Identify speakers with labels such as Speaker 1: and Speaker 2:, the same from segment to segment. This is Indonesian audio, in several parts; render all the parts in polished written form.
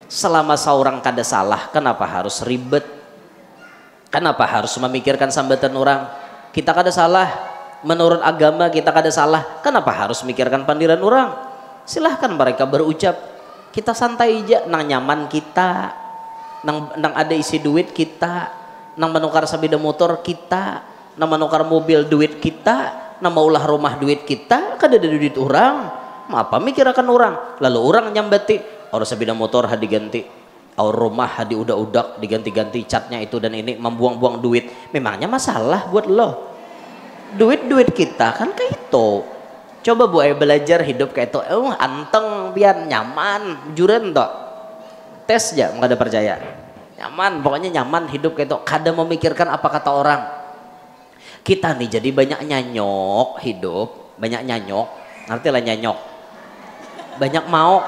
Speaker 1: Selama seorang kada salah, kenapa harus ribet? Kenapa harus memikirkan sambatan orang? Kita kada salah, menurut agama kita kada salah, kenapa harus mikirkan pandiran orang? Silahkan mereka berucap, kita santai aja, nang nyaman kita, nang ada isi duit kita, nang menukar sabida motor kita, nang menukar mobil duit kita, nang maulah rumah duit kita, kada ada duit orang, apa mikirkan orang? Lalu orang nyambati, orang sabida motor hadi ganti, orang rumah hadi udak-udak diganti-ganti catnya itu dan ini, membuang-buang duit, memangnya masalah buat lo? Duit kita kan kayak itu. Coba Bu belajar hidup kayak itu, anteng biar nyaman, juren toh. Tes aja, nggak ada percaya. Nyaman, pokoknya nyaman hidup kayak itu. Kada memikirkan apa kata orang. Kita nih jadi banyak nyanyok hidup, banyak nyanyok. Ngerti lah nyanyok. Banyak mau.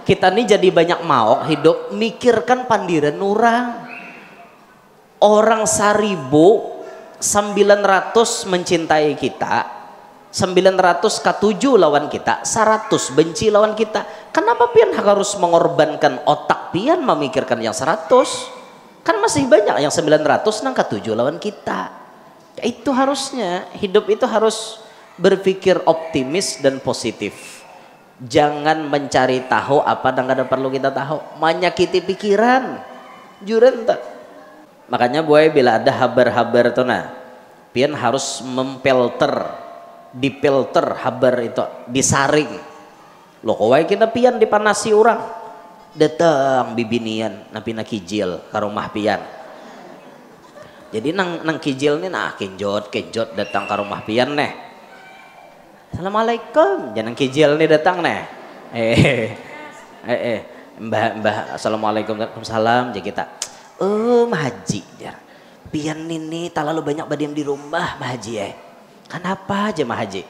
Speaker 1: Kita nih jadi banyak mau hidup, mikirkan pandiran orang. Orang 1900 mencintai kita, 900 lawan kita, 100 benci lawan kita. Kenapa pian harus mengorbankan otak pian memikirkan yang 100? Kan masih banyak yang 900 nang ke-7 lawan kita. Ya itu harusnya hidup itu harus berpikir optimis dan positif. Jangan mencari tahu apa yang kada perlu kita tahu, menyakiti pikiran. Juren tak. Makanya boy bila ada habar-habar tuh nah, pian harus dipelter habar itu, disaring. Loh kowe kita pian dipanasi orang, datang bibinian napi nak kijil ke rumah pian. Jadi nang kijil nih nah kenjot datang ke rumah pian neh. Assalamualaikum, jangan kijil nih datang neh. Mbah assalamualaikum, waalaikumsalam jadi kita. Mahaji jar. Pian ini terlalu banyak badiam di rumah Mahaji ya. Kenapa aja Mahaji?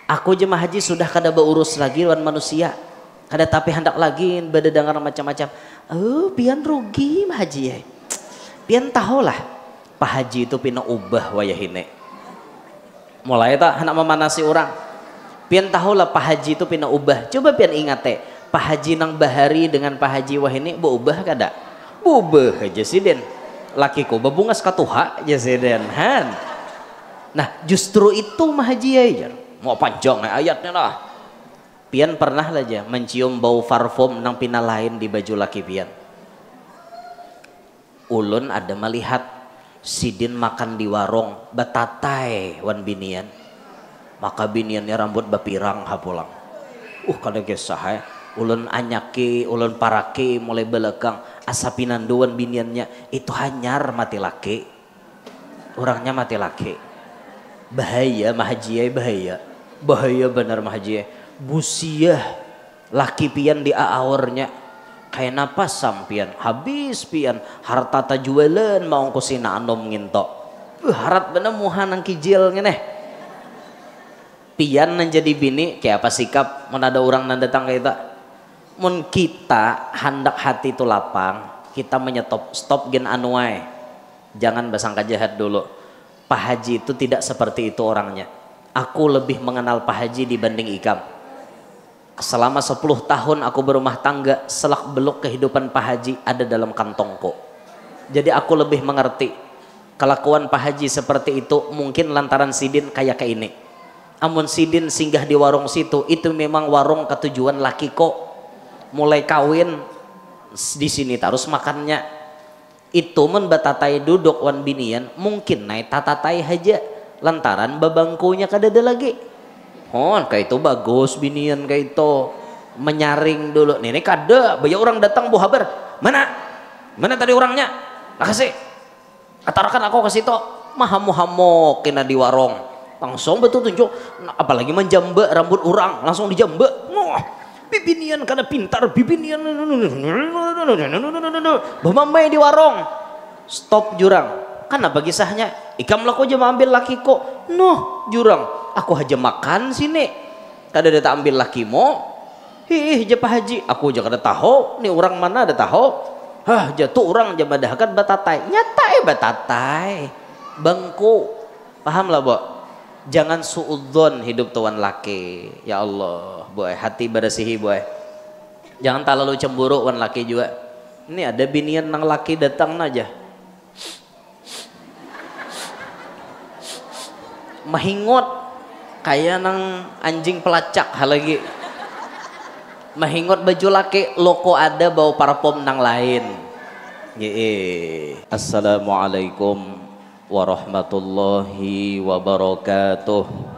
Speaker 1: Aku aja Mahaji sudah kada beurus lagi lawan manusia. Kada tapi hendak lagi berdengar macam-macam. Pian rugi Mahaji ya. Pian tahulah Pak Haji itu pina ubah wayahine. Mulai tak hendak memanasi orang. Pian tahulah Pak Haji itu pina ubah. Coba pian ingat Pak Haji nang bahari dengan Pak Haji wahini berubah kada? Bubah aja sih den, lakiku babungas katuha aja sih den han. Nah justru itu mah haji ya, mau panjang ayatnya lah. Pian pernah aja mencium bau parfum nang pina lain di baju laki pian. Ulun ada melihat sidin makan di warung batatai wan binian, maka biniannya rambut bapirang hapulang. Kada kisah ya. Ulun anyaki, ulun paraki mulai belakang asapinanduan biniannya itu hanyar mati laki, orangnya mati laki. Bahaya mahajiyah, bahaya benar mahajiyah. Busiah laki pian di aornya kayak napas sampian habis pian harta tajualan mau kusina anom ngintok. Harat bener muhan nang kijilnya neh. Pian menjadi bini kayak apa sikap mana ada orang nan datang kayak itu. Mun kita hendak hati itu lapang, kita stop gen anuai. Jangan bersangka jahat dulu. Pak Haji itu tidak seperti itu orangnya. Aku lebih mengenal Pak Haji dibanding Ikam. Selama 10 tahun aku berumah tangga, selak beluk kehidupan Pak Haji ada dalam kantongku. Jadi aku lebih mengerti kelakuan Pak Haji seperti itu mungkin lantaran sidin kayak ini. Amun sidin singgah di warung situ, itu memang warung ketujuan laki kok. Mulai kawin di sini terus makannya. Itu men batatai duduk wan binian mungkin naik tatatai aja lantaran babangkunya kada ada lagi. Kayak itu bagus binian kayak itu menyaring dulu. Nih kada banyak orang datang bu habar. Mana tadi orangnya? Makasih. Atarakan aku kasih to. Mahamu kena di warung. Langsung betul tunjuk apalagi menjambak rambut orang langsung dijambak. Bibinian kada pintar, bibinian bamamai di warung. Stop jurang. Kan apa kisahnya? Ikam laku aja ambil laki kok. Jurang. Aku aja makan sini. Kada ada ambil laki mo. Aja Pak Haji. Aku aja kada tahu. Nih orang mana ada tahu? Jatuh orang aja madahkan batatai. Nyata batatai. Bangku. Paham lah, Bo? Jangan suudzon hidup tuan laki. Ya Allah, boy, hati bersihi boy. Jangan terlalu cemburu wan laki juga. Ini ada binian nang laki datang aja mahingot kayak nang anjing pelacak halagi mahingot baju laki loko ada bawa parfum nang lain. Assalamualaikum warahmatullahi wabarakatuh.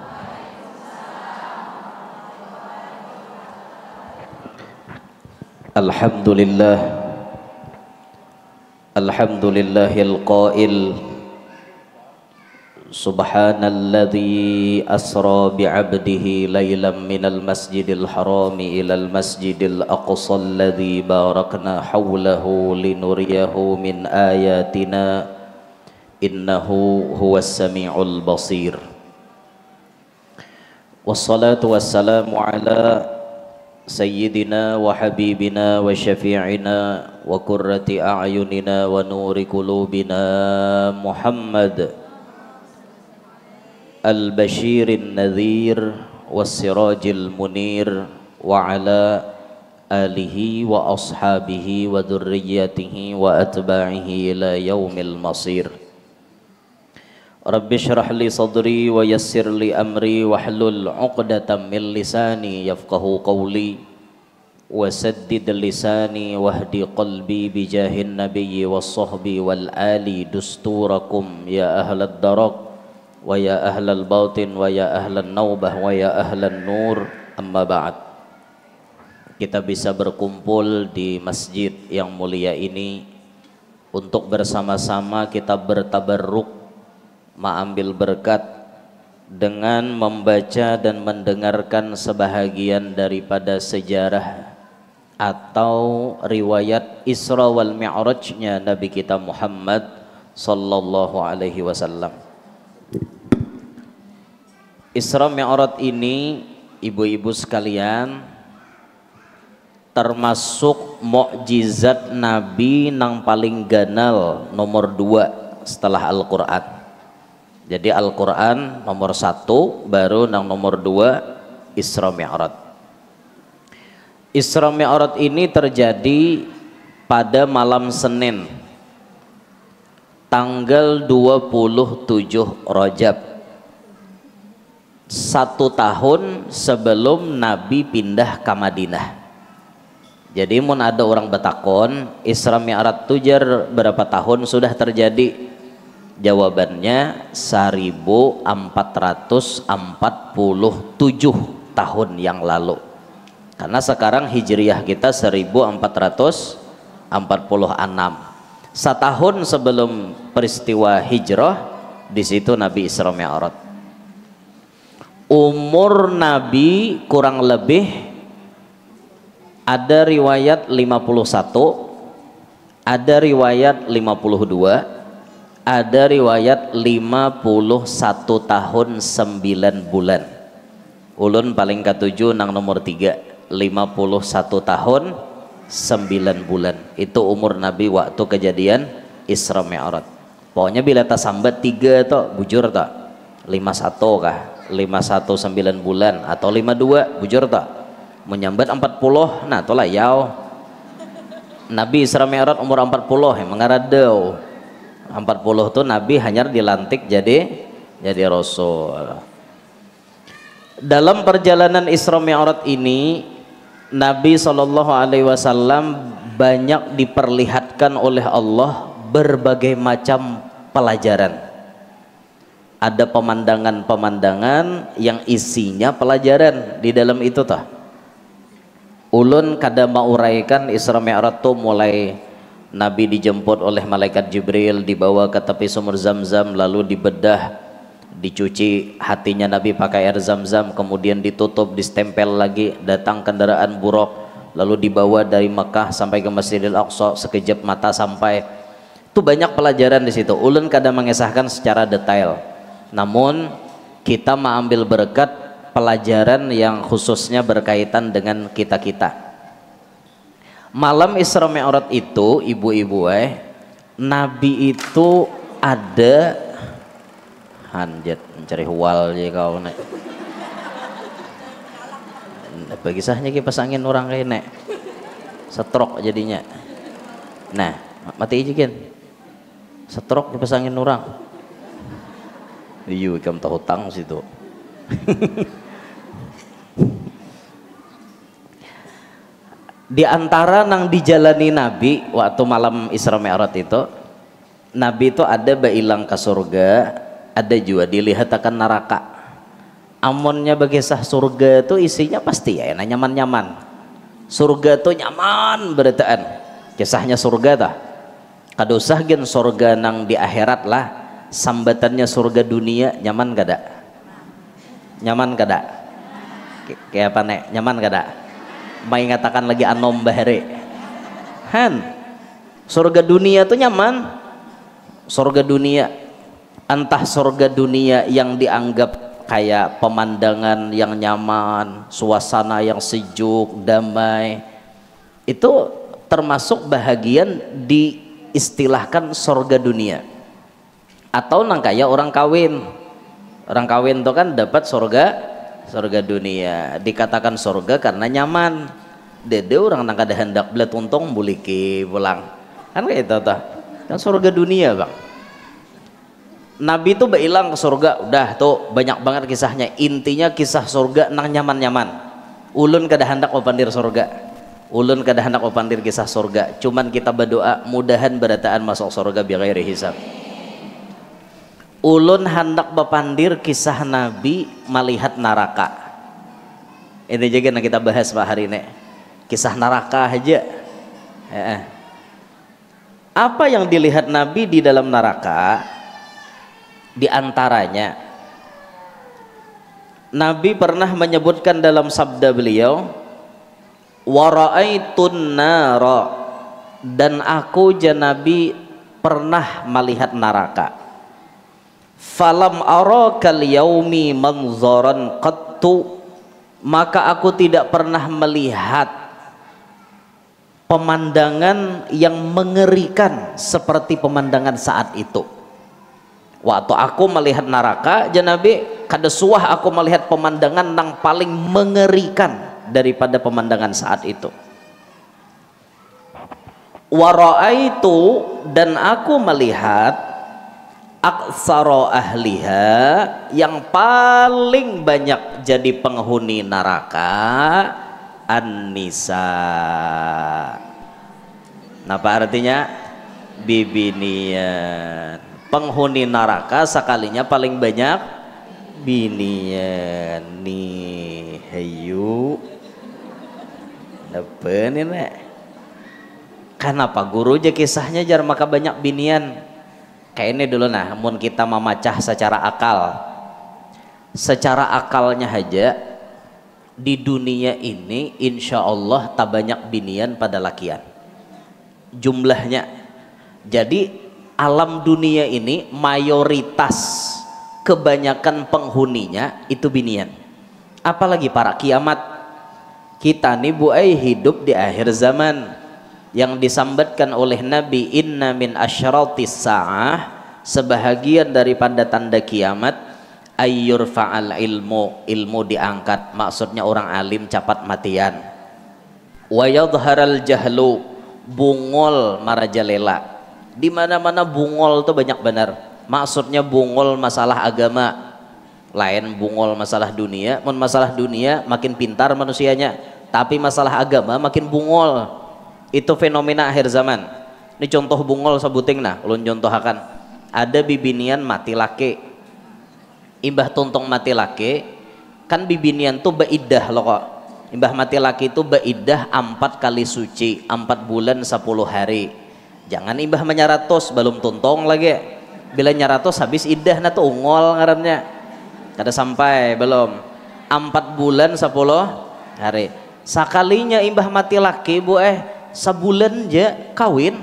Speaker 1: Alhamdulillah, alhamdulillahil qail subhanalladzi asra bi'abdihi laylan minal masjidil harami ilal masjidil aqsa alladzi barakna hawlahu linuriyahu min ayatina innahu huwas sami'ul basir. Wassalatu wassalamu ala sayyidina wa habibina wa syafi'ina wa qurrati a'yunina wa nuri qulubina Muhammad al-bashirin nadhir was-sirajil munir wa ala alihi wa ashabihi wa dhurriyyatihi wa atba'ihi ila yaumil masir. Rabbi syrah li sadri wa yassir li amri wahlul 'uqdatam min lisani yafqahu qawli wa saddid lisani wahdi qalbi bijahin nabiyyi was sahbi wal ali dusturakum ya ahlad darak wa ya ahlal batin wa ya ahlan naubah wa ya ahlan nur, amma ba'd. Kita bisa berkumpul di masjid yang mulia ini untuk bersama-sama kita bertabarruk mengambil berkat dengan membaca dan mendengarkan sebahagian daripada sejarah atau riwayat Isra wal Mi'rajnya Nabi kita Muhammad sallallahu alaihi wasallam. Isra Mi'raj ini ibu-ibu sekalian termasuk mukjizat Nabi nang paling ganal nomor 2 setelah Al-Qur'an. Jadi Al-Quran nomor 1, baru yang nomor 2 Isra Mi'raj. Isra Mi'raj ini terjadi pada malam Senin tanggal 27 Rajab, 1 tahun sebelum Nabi pindah ke Madinah. Jadi mun ada orang betakon Isra Mi'raj tujar berapa tahun sudah terjadi? Jawabannya 1447 tahun yang lalu. Karena sekarang hijriah kita 1446. Setahun sebelum peristiwa hijrah di situ Nabi Isra Mi'raj. Umur Nabi kurang lebih ada riwayat 51, ada riwayat 52, ada riwayat 51 tahun 9 bulan. Ulun paling ketujuh nang nomor 3, 51 tahun 9 bulan. Itu umur Nabi waktu kejadian Isra Mi'raj. Pokoknya bila tak sambat 3 toh bujur toh 51 kah, 51 9 bulan atau 52 bujur toh menyambat 40. Nah itulah yau Nabi Isra Mi'raj umur 40 yang mengaradau 40 tuh Nabi hanya dilantik jadi Rasul. Dalam perjalanan Isra Mi'raj ini Nabi SAW banyak diperlihatkan oleh Allah berbagai macam pelajaran. Ada pemandangan-pemandangan yang isinya pelajaran di dalam itu toh. Ulun kada mauraikan Isra Mi'raj tuh mulai Nabi dijemput oleh malaikat Jibril, dibawa ke tepi sumur Zam-Zam, lalu dibedah, dicuci hatinya Nabi pakai air Zam-Zam, kemudian ditutup, distempel lagi, datang kendaraan buruk, lalu dibawa dari Mekah sampai ke Masjidil Aqsa, sekejap mata sampai. Itu banyak pelajaran di situ. Ulun kadang mengisahkan secara detail. Namun kita mengambil berkat pelajaran yang khususnya berkaitan dengan kita-kita. Malam Isra Mi'raj itu ibu-ibu Nabi itu ada hanjat mencari hual je kau nek. Bagi sahnya ki pas angin orang kayak nek. Setrok jadinya. Nah, mati aja kan. Stroke dipasangin orang. Iya, kamu tahu hutang situ. Di antara nang dijalani Nabi waktu malam Isra Mi'raj itu, Nabi itu ada bailang ke surga, ada juga dilihat akan neraka. Amonnya bagesah surga itu isinya pasti ya enak nyaman-nyaman. Surga itu nyaman berataan. Kisahnya surga tah. Kadosah gen surga nang di akhirat lah. Sambatannya surga dunia nyaman kada? Nyaman kada? Kayak apa nek? Nyaman kada? Mai ngatakan lagi anom bahare. Han. Surga dunia tuh nyaman. Surga dunia, entah surga dunia yang dianggap kayak pemandangan yang nyaman, suasana yang sejuk, damai, itu termasuk bahagian diistilahkan surga dunia. Atau nang kayak orang kawin itu kan dapat surga dunia, dikatakan surga karena nyaman. Dede orang nang kada hendak belat untung buliki pulang kan kayak itu tuh kan surga dunia bang. Nabi itu bilang ke surga, udah tuh banyak banget kisahnya. Intinya kisah surga nang nyaman-nyaman. Ulun kada hendak opandir surga. Ulun kada hendak opandir kisah surga. Cuman kita berdoa mudahan berataan masuk surga bighairi hisab. Ulun hendak bepandir kisah Nabi melihat neraka. Ini juga yang kita bahas Pak hari ini. Kisah neraka aja. Apa yang dilihat Nabi di dalam neraka? Di antaranya Nabi pernah menyebutkan dalam sabda beliau, wa ra'aitun nara, dan aku Nabi pernah melihat neraka. Falam arakal yaumi manzaran qattu, maka aku tidak pernah melihat pemandangan yang mengerikan seperti pemandangan saat itu. Waktu aku melihat neraka, Nabi, kada suah aku melihat pemandangan yang paling mengerikan daripada pemandangan saat itu. Wa ra'aitu, dan aku melihat aksara ahliha, yang paling banyak jadi penghuni neraka, an-nisa. Apa artinya? Bibinian. Penghuni neraka sekalinya paling banyak binian nih. Hayu depan ini kenapa guru aja kisahnya jar maka banyak binian kayak ini dulu. Nah mun kita memacah secara akalnya aja di dunia ini insya Allah tak banyak binian pada lakian jumlahnya. Jadi alam dunia ini mayoritas kebanyakan penghuninya itu binian. Apalagi para kiamat. Kita nih hidup di akhir zaman yang disambatkan oleh Nabi, inna min asyratis sa'ah, sebahagian daripada tanda kiamat, ayyur fa'al ilmu diangkat, maksudnya orang alim cepat matian. Wa yadharal jahlu, bungol marajalela. Di mana-mana bungol tuh banyak benar. Maksudnya bungol masalah agama, lain bungol masalah dunia. Masalah dunia makin pintar manusianya, tapi masalah agama makin bungol. Itu fenomena akhir zaman. Ini contoh bungol sebuting nah, ulun contohakan. Ada bibinian mati laki. Imbah tontong mati laki, kan bibinian tuh baidah loh kok. Imbah mati laki itu baidah 4 kali suci, 4 bulan 10 hari. Jangan imbah menyaratos belum tuntong lagi. Bila nyaratos habis idah na tuh ungol ngarannya. Kada sampai belum 4 bulan 10 hari. Sakalinya imbah mati laki sebulan aja kawin.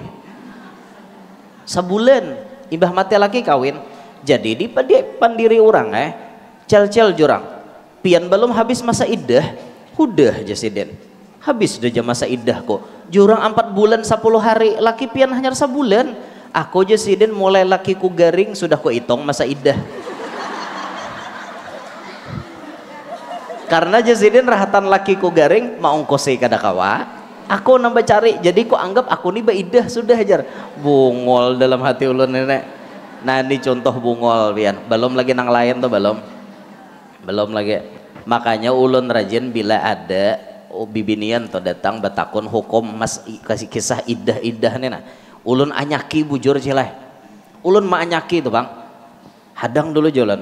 Speaker 1: Sebulan imbah mati laki kawin. Jadi di pandiri orang cel-cel jurang. Pian belum habis masa idah, udah jasiden. Habis udah masa idah kok. Jurang 4 bulan 10 hari, laki pian hanya sebulan. Aku jasiden mulai lakiku garing sudah ku hitung masa idah. Karena jasiden rahatan lakiku garing mau ngkosei kada kawa. aku nambah cari, jadi kok anggap aku nih baidah sudah ajar. Bungol dalam hati ulun nenek. Nah ini contoh bungol pian, belum lagi nang lain tuh belum lagi. Makanya ulun rajin bila ada bibinian tuh datang betakun hukum mas kasih kisah idah nih nah. Ulun anyaki bujur cilah. Ulun ma anyaki tuh bang. Hadang dulu jalan.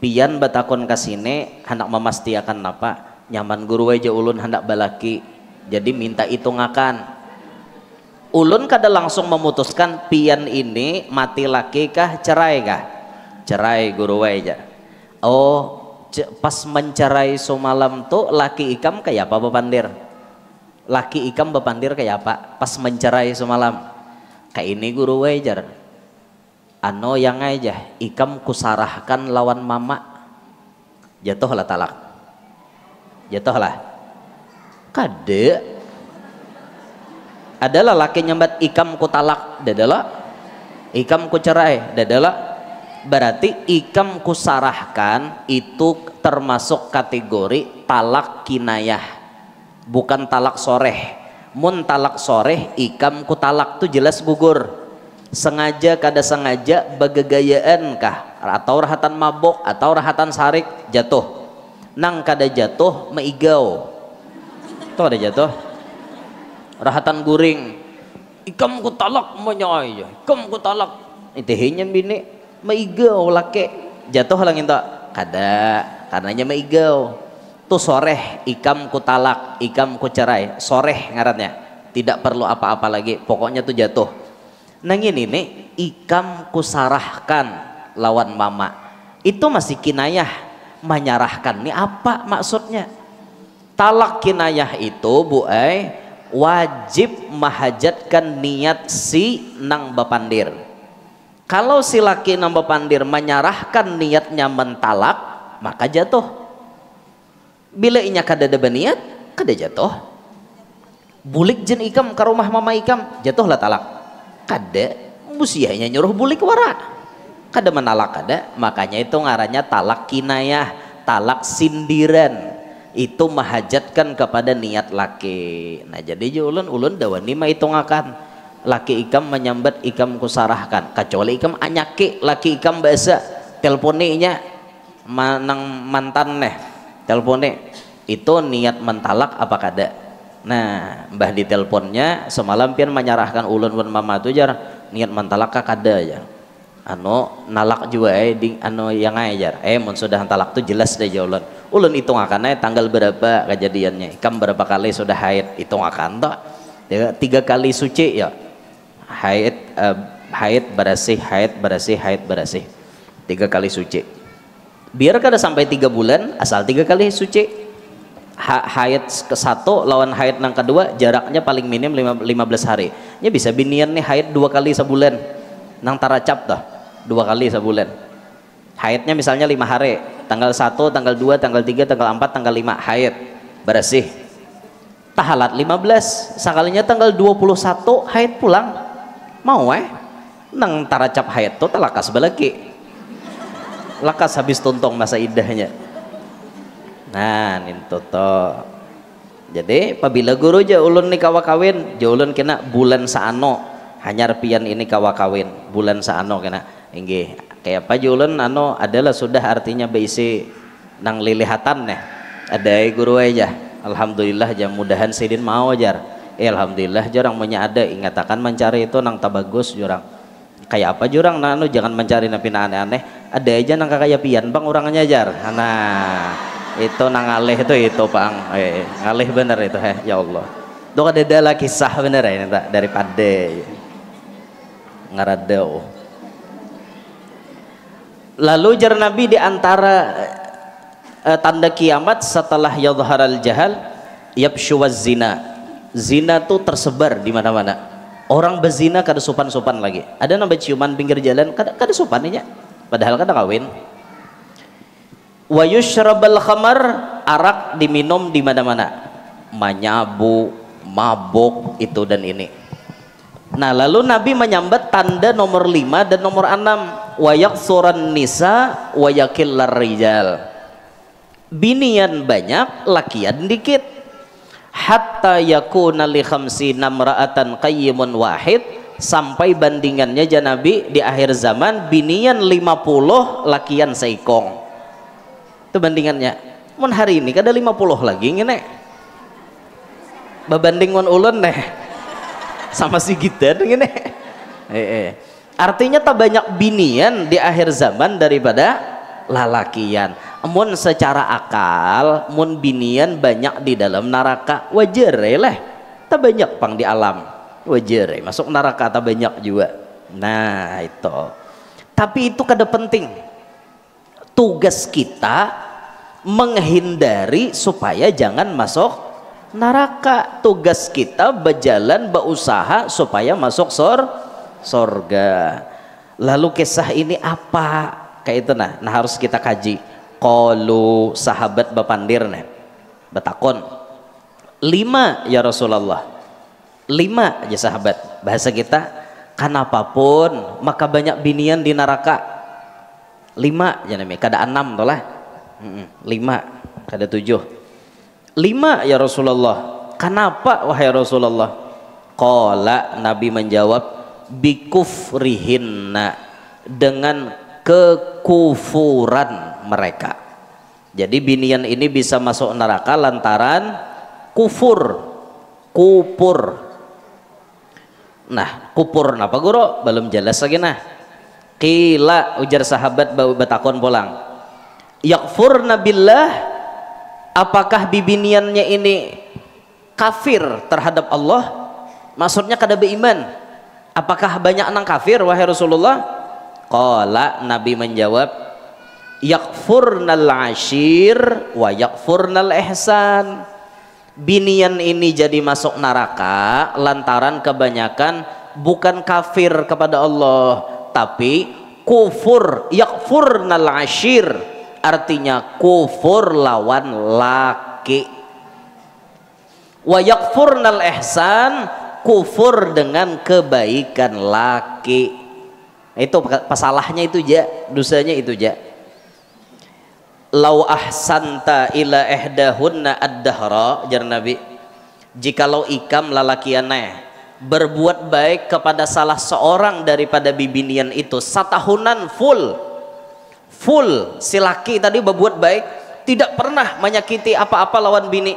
Speaker 1: Pian betakun kasine hendak memastikan apa nyaman guru aja ulun hendak balaki. Jadi minta hitungakan. Ulun kada langsung memutuskan pian ini mati laki kah cerai kah? Cerai guru aja. Oh pas mencerai semalam tuh laki ikam kayak apa bepandir? Laki ikam bepandir kayak apa? Pas mencerai semalam kayak ini guru aja. Ano yang aja ikam kusarahkan lawan mama. Jatuhlah talak. Jatuhlah. Kade adalah laki nyambat ikam ku talak dadala ikam ku cerai dadala berarti ikam ku sarahkan itu termasuk kategori talak kinayah bukan talak soreh. Mun talak soreh ikam ku talak tuh jelas gugur sengaja kada sengaja bagagayaan kah atau rahatan mabok atau rahatan sarik jatuh nang kada jatuh meigau tuh ada jatuh rahatan guring ikam ku talak menyai ikam ku talak itihnya bini meigau lake jatuh lang itu kada karenanya meigau tuh soreh ikam ku talak ikam ku cerai soreh ngarannya tidak perlu apa-apa lagi pokoknya tuh jatuh nang ini nih ikam ku sarahkan lawan mama itu masih kinayah menyarahkan nih apa maksudnya talak kinayah itu bu wajib mahajatkan niat si nang bapandir. Kalau si laki nang bapandir menyarahkan niatnya mentalak maka jatuh. Bila inya kada ada niat kada jatuh. Bulik jen ikam ke rumah mama ikam jatuhlah talak. Kada musianya nyuruh bulik wara. Kada menalak kada makanya itu ngarannya talak kinayah, talak sindiran. Itu mahajatkan kepada niat laki. Nah jadi ulun dawani mah hitungakan laki ikam menyambat ikam kusarahkan kecuali ikam anyaki laki ikam bahasa telponinya manang mantan neh telponi itu niat mentalak apa kada. Nah mbah di telponnya semalam pian menyarahkan ulun mama tu jar niat mentalak kada aja anu nalak juga di anu yang ajar mun sudah talak tuh jelas deh ulun hitung akan tanggal berapa kejadiannya ikam berapa kali sudah haid hitung akan toh 3 kali suci ya haid berasih 3 kali suci biar kada sampai 3 bulan asal 3 kali suci haid ke satu lawan haid nang kedua jaraknya paling minim 15 hari nya bisa binian nih haid 2 kali sebulan nang taracap dah 2 kali sebulan haidnya misalnya 5 hari tanggal 1, tanggal 2, tanggal 3, tanggal 4, tanggal 5 haid bersih tahalat 15 sekalinya tanggal 21 haid pulang mau nang taracap haid tuh talakas balaki lakas habis tuntong masa idahnya nah ninto toh jadi apabila guru ja ulun nih kawa kawin ja ulun kena bulan saano hanyar pian ini kawa kawin bulan saano kena inggih kayak apa julen adalah sudah artinya beisi nang lilihatan nih ada guru aja alhamdulillah jam mudahan sidin mau ajar alhamdulillah jurang punya ada ingatakan mencari itu nang tabagus jurang kayak apa jurang jangan mencari napi aneh-aneh ada aja nang kakaya pian bang orangnya ajar nah itu nang ngalih itu bang ngalih bener itu ya Allah tuh ada kisah bener ini tak daripada ngaradau. Lalu jar Nabi di antara tanda kiamat setelah yadharal jahal yabshuwaz zina. Zina tuh tersebar di mana-mana. Orang bezina kada sopan-sopan lagi. Ada nambah ciuman pinggir jalan kada sopannya. Padahal kada kawin. Wa yushrabal khamar arak diminum di mana-mana. Manyabu, mabuk itu dan ini. Nah lalu Nabi menyambat tanda nomor 5 dan nomor 6 wayak suran nisa wayakillar rijal binian banyak lakian dikit hatta yakuna li khamsina imra'atan qayyimun wahid, sampai bandingannya Nabi di akhir zaman binian 50 lakian seikong. Itu bandingannya. Mun hari ini kada 50 lagi ngene. Babanding mun ulun deh sama si gitar ngene. Artinya tak banyak binian di akhir zaman daripada lalakian. Mun secara akal mun binian banyak di dalam neraka wajar lah. Tak banyak pang di alam. Wajar masuk neraka tak banyak juga. Nah itu, tapi itu kada penting. Tugas kita menghindari supaya jangan masuk neraka. Tugas kita berjalan berusaha supaya masuk sorga. Lalu kisah ini apa kayak itu nah harus kita kaji. Qalu sahabat bapandir nih betakon 5 ya Rasulullah. 5 aja sahabat, bahasa kita kanapapun maka banyak binian di neraka. 5 ya namanya, kada 6 toh lah. 5 kada 7. 5 ya Rasulullah. Kenapa wahai Rasulullah? Qala, Nabi menjawab, bikufrihinna, dengan kekufuran mereka. Jadi binian ini bisa masuk neraka lantaran kupur. Nah, kupur napa guru? Belum jelas lagi nah. Qila, ujar sahabat bau betakon pulang. Yakfurna billah, apakah bibiniannya ini kafir terhadap Allah? Maksudnya kada beriman. Apakah banyak nang kafir wahai Rasulullah? Qala, Nabi menjawab, yakfurnal ashir wa yakfurnal ihsan. Binian ini jadi masuk neraka lantaran kebanyakan bukan kafir kepada Allah tapi kufur. Yakfurnal ashir artinya kufur lawan laki, wa yakfurnal ihsan kufur dengan kebaikan laki. Itu pasalahnya itu ja, dosanya itu ja. Lau ahsanta ila ihdahunna ad-dahra, jar Nabi, jikalau ikam lalakiannya berbuat baik kepada salah seorang daripada bibinian itu satahunan full si laki tadi berbuat baik, tidak pernah menyakiti apa-apa lawan bini.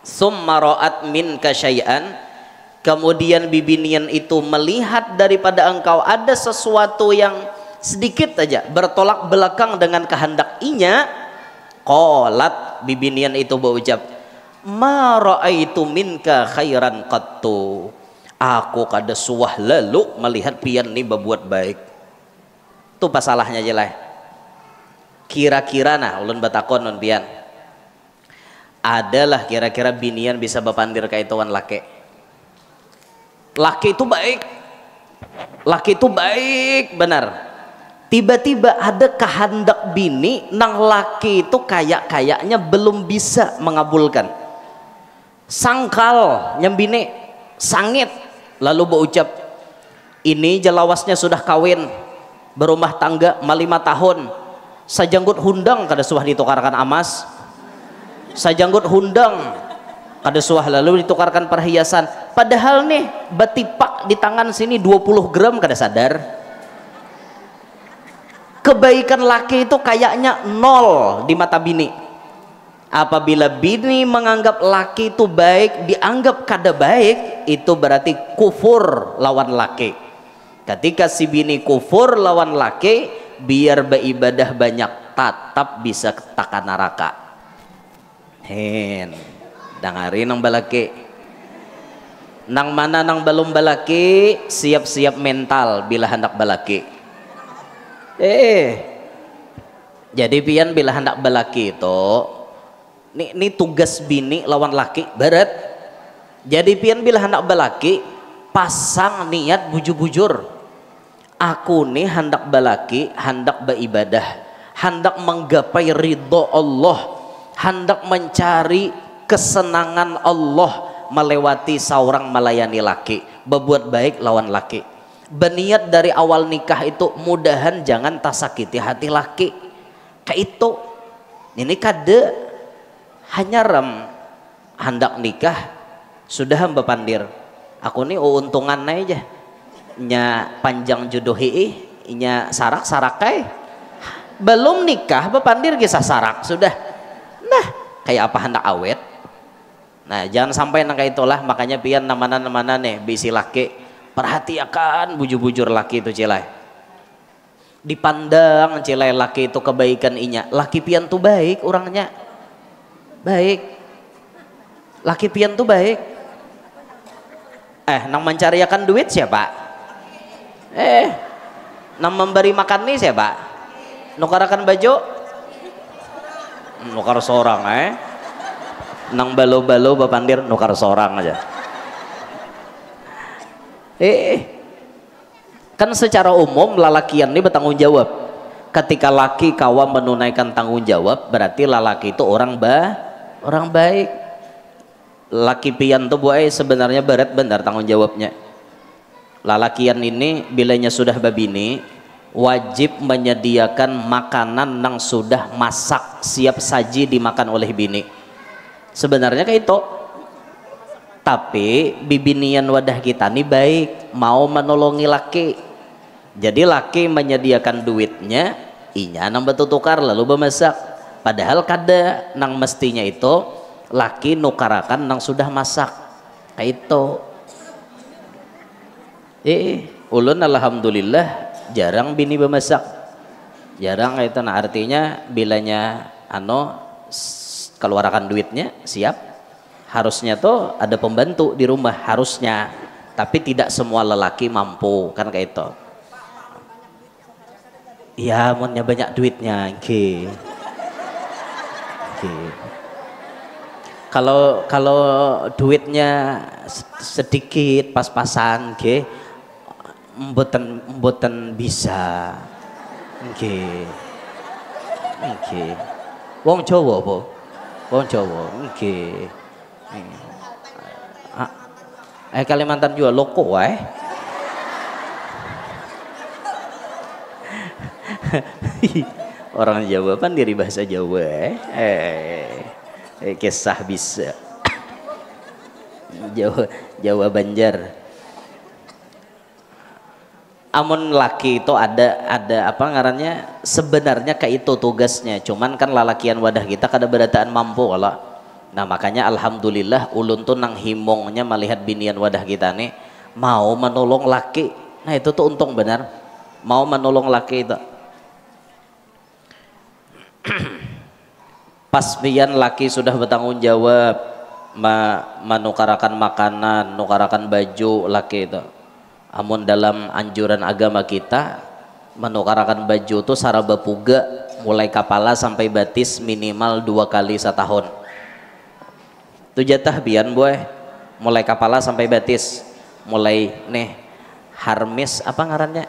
Speaker 1: Summa ra'at minka syai'an, kemudian bibinian itu melihat daripada engkau ada sesuatu yang sedikit aja bertolak belakang dengan kehendak inya. Qalat, bibinian itu berucap, ma ra'aitu minka khairan qattu, aku kada suah lalu melihat pian ni berbuat baik. Itu pasalahnya aja lah. Kira-kira nah ulun batakon nun pian, adalah kira-kira binian bisa bapandir kaituan laki. Laki itu baik, laki itu baik benar. Tiba-tiba ada kehendak bini nang laki itu kayaknya belum bisa mengabulkan. Sangkal nyembini sangit, lalu berucap, ini jelawasnya sudah kawin berumah tangga 5 tahun, sajanggut hundang kada suah ditukarkan amas, sajanggut hundang kada suah lalu ditukarkan perhiasan, padahal nih batipak di tangan sini 20 gram kada sadar. Kebaikan laki itu kayaknya 0 di mata bini. Apabila bini menganggap laki itu baik, dianggap kada baik, itu berarti kufur lawan laki. Ketika si bini kufur lawan laki, biar beribadah banyak tetap bisa takan neraka. Dangari nang balaki, nang mana nang belum balaki, siap-siap mental bila hendak balaki. Jadi pian bila hendak balaki itu ini tugas bini lawan laki berat. Jadi pian bila hendak balaki pasang niat bujur-bujur, aku nih hendak balaki, hendak beribadah, hendak menggapai ridho Allah, hendak mencari kesenangan Allah melewati seorang melayani laki, berbuat baik lawan laki. Berniat dari awal nikah itu mudahan jangan tasakiti hati laki. Kayak itu ini kade hanya hendak nikah sudah hamba pandir aku nih untungan aja nya panjang jodoh nya sarak kai belum nikah bepandir kisah sarak sudah nah kayak apa hendak awet. Nah jangan sampai nangka itulah, makanya pian namana nih bisi laki perhatikan bujur-bujur laki itu cilai dipandang cilai laki itu kebaikan inya laki pian tuh baik orangnya baik laki pian tuh baik nang mencariakan duit siapa nang memberi makan nih siapa nukarakan baju nukar seorang nang balo-balo bapandir nukar seorang aja kan secara umum lalakian ini bertanggung jawab. Ketika laki kawa menunaikan tanggung jawab berarti lalaki itu orang baik. Laki pian tuh boy sebenarnya berat benar tanggung jawabnya. Lalakian ini bilanya sudah babini wajib menyediakan makanan yang sudah masak siap saji dimakan oleh bini. Sebenarnya kayak itu. Tapi bibinian wadah kita nih baik, mau menolongi laki. Jadi laki menyediakan duitnya, inya nang betutukar lalu bemasak. Padahal kada nang mestinya itu laki nukarakan nang sudah masak. Kayak itu. Ulun alhamdulillah jarang bini bemasak. Jarang itu, nah artinya bilanya keluarkan duitnya siap, harusnya tuh ada pembantu di rumah harusnya, tapi tidak semua lelaki mampu kan kayak itu. Ya maunya banyak duitnya kalau duitnya sedikit pas-pasan mboten bisa wong Jawa apa wong Jawa Kalimantan juga loko orang Jawa kan dari bahasa Jawa kisah bisa Jawa Banjar. Amun laki itu ada apa ngarannya sebenarnya kayak itu tugasnya, cuman kan lalakian wadah kita kada berataan mampu kalau. Nah makanya alhamdulillah ulun tuh nang himongnya melihat binian wadah kita nih mau menolong laki. Nah itu tuh untung benar mau menolong laki itu. Pas pian laki sudah bertanggung jawab menukarakan makanan, nukarakan baju laki itu. Amun dalam anjuran agama kita menukarakan baju itu saraba puga mulai kepala sampai batis minimal 2 kali setahun. Itu jatah bian boy mulai kepala sampai batis, mulai nih harmis apa ngarannya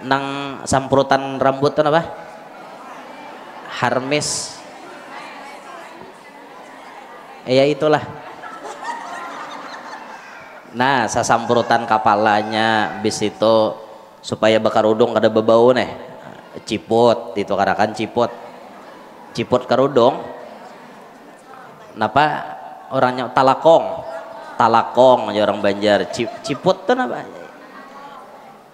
Speaker 1: nang samprutan rambut itu apa harmis ya itulah. Nah sasamprutan kapalanya bis itu supaya bakar udung kada bebau nih ciput itu karakan ciput karudung napa orangnya talakong ya orang Banjar ciput tuh napa.